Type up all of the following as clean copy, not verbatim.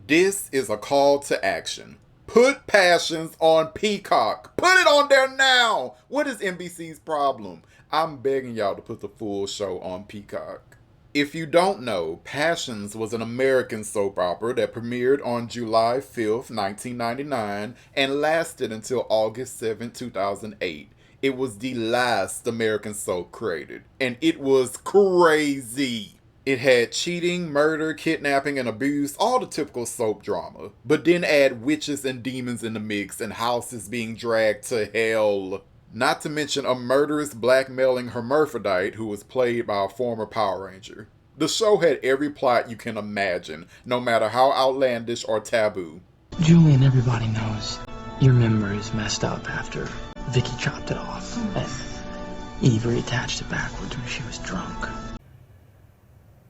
This is a call to action. Put Passions on Peacock. Put it on there now. What is NBC's problem? I'm begging y'all to put the full show on Peacock. If you don't know, Passions was an American soap opera that premiered on July 5th, 1999 and lasted until August 7th, 2008. It was the last American soap created, and it was crazy. It had cheating, murder, kidnapping, and abuse, all the typical soap drama. But then add witches and demons in the mix and houses being dragged to hell. Not to mention a murderous blackmailing hermaphrodite who was played by a former Power Ranger. The show had every plot you can imagine, no matter how outlandish or taboo. Julian, everybody knows your memory is messed up after Vicky chopped it off. And Eve reattached it backwards when she was drunk.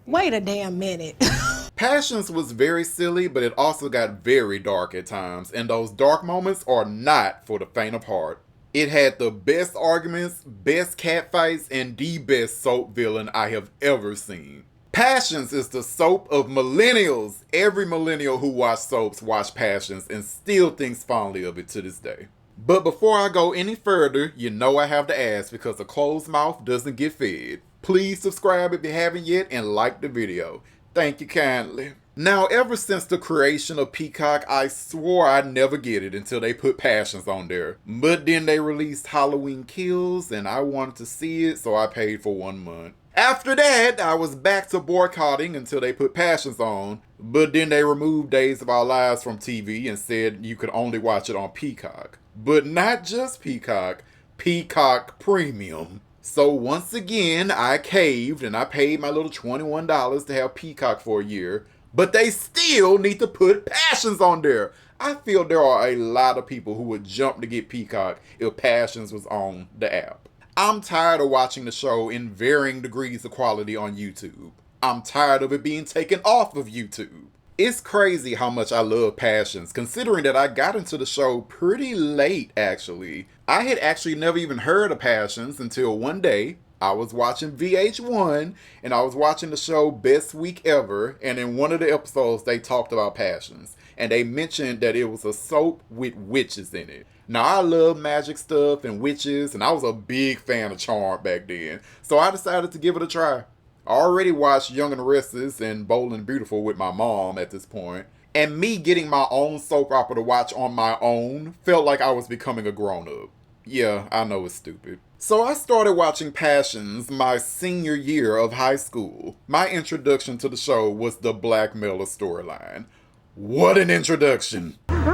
Wait a damn minute. Passions was very silly, but it also got very dark at times, and those dark moments are not for the faint of heart. It had the best arguments, best catfights, and the best soap villain I have ever seen. Passions is the soap of millennials. Every millennial who watched soaps watched Passions and still thinks fondly of it to this day. But before I go any further, you know I have to ask because a closed mouth doesn't get fed. Please subscribe if you haven't yet and like the video. Thank you kindly. Now, ever since the creation of Peacock, I swore I'd never get it until they put Passions on there. But then they released Halloween Kills and I wanted to see it, so I paid for 1 month. After that, I was back to boycotting until they put Passions on. But then they removed Days of Our Lives from TV and said you could only watch it on Peacock. But not just Peacock, Peacock Premium. So once again, I caved and I paid my little $21 to have Peacock for a year. But they still need to put Passions on there. I feel there are a lot of people who would jump to get Peacock if Passions was on the app. I'm tired of watching the show in varying degrees of quality on YouTube. I'm tired of it being taken off of YouTube. It's crazy how much I love Passions, considering that I got into the show pretty late, actually. I had actually never even heard of Passions until one day I was watching VH1 and I was watching the show Best Week Ever, and in one of the episodes they talked about Passions and they mentioned that it was a soap with witches in it. Now I love magic stuff and witches and I was a big fan of Charmed back then, so I decided to give it a try. I already watched Young and the Restless and Bold and Beautiful with my mom at this point, and me getting my own soap opera to watch on my own felt like I was becoming a grown-up. Yeah, I know it's stupid. So I started watching Passions my senior year of high school. My introduction to the show was the blackmailer storyline. What an introduction! I'm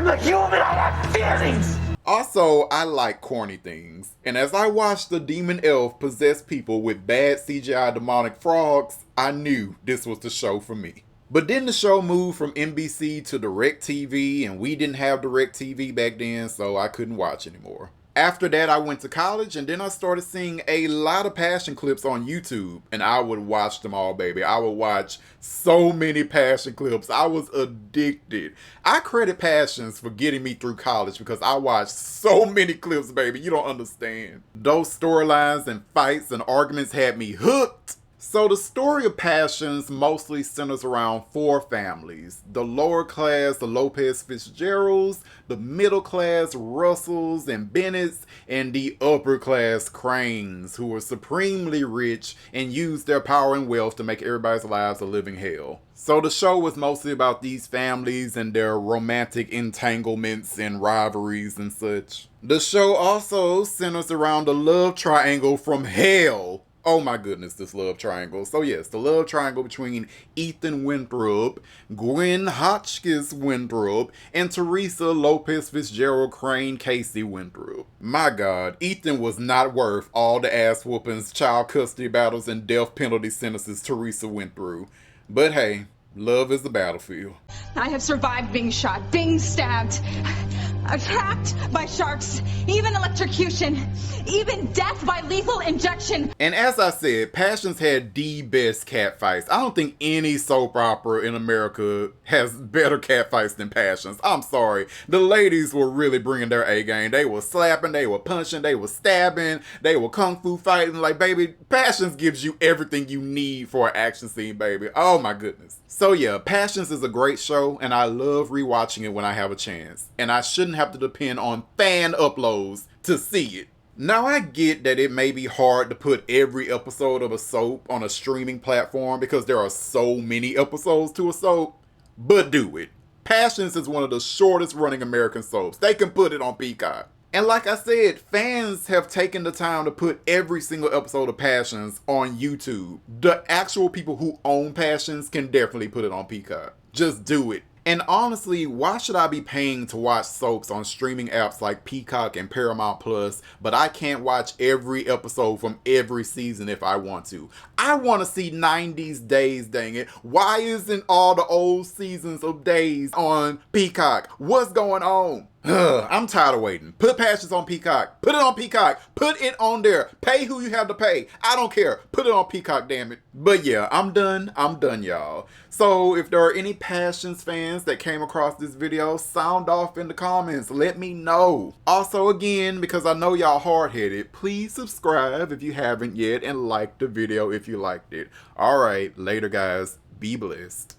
a human, I have feelings! Also, I like corny things, and as I watched the demon elf possess people with bad CGI demonic frogs, I knew this was the show for me. But then the show moved from NBC to DirecTV, and we didn't have DirecTV back then, so I couldn't watch anymore. After that, I went to college, and then I started seeing a lot of Passion clips on YouTube, and I would watch them all, baby. I would watch so many Passion clips. I was addicted. I credit Passions for getting me through college because I watched so many clips, baby. You don't understand. Those storylines and fights and arguments had me hooked. So the story of Passions mostly centers around 4 families. The lower class, the Lopez Fitzgeralds, the middle class, Russells and Bennetts, and the upper class Cranes, who are supremely rich and use their power and wealth to make everybody's lives a living hell. So the show was mostly about these families and their romantic entanglements and rivalries and such. The show also centers around the love triangle from hell. Oh my goodness, this love triangle. So yes, the love triangle between Ethan Winthrop, Gwen Hotchkiss Winthrop, and Theresa Lopez Fitzgerald Crane Casey Winthrop. My God, Ethan was not worth all the ass whoopings, child custody battles, and death penalty sentences Theresa went through. But hey, love is the battlefield. I have survived being shot, being stabbed. Attacked by sharks, even electrocution, even death by lethal injection. And as I said, Passions had the best catfights. I don't think any soap opera in America has better catfights than Passions. I'm sorry. The ladies were really bringing their A game. They were slapping, they were punching, they were stabbing, they were kung fu fighting. Like, baby, Passions gives you everything you need for an action scene, baby. Oh my goodness. So yeah, Passions is a great show, and I love rewatching it when I have a chance. And I shouldn't have to depend on fan uploads to see it. Now I get that it may be hard to put every episode of a soap on a streaming platform because there are so many episodes to a soap, but do it. Passions is one of the shortest running American soaps. They can put it on Peacock. And like I said, fans have taken the time to put every single episode of Passions on YouTube. The actual people who own Passions can definitely put it on Peacock. Just do it. And honestly, why should I be paying to watch soaps on streaming apps like Peacock and Paramount Plus, but I can't watch every episode from every season if I want to? I want to see 90s Days, dang it. Why isn't all the old seasons of Days on Peacock? What's going on? I'm tired of waiting. Put Passions on Peacock. Put it on Peacock. Put it on there. Pay who you have to pay. I don't care. Put it on Peacock, damn it. But yeah, I'm done. I'm done, y'all. So if there are any Passions fans that came across this video, sound off in the comments. Let me know. Also, again, because I know y'all hard-headed, please subscribe if you haven't yet and like the video if you liked it. Alright, later guys. Be blessed.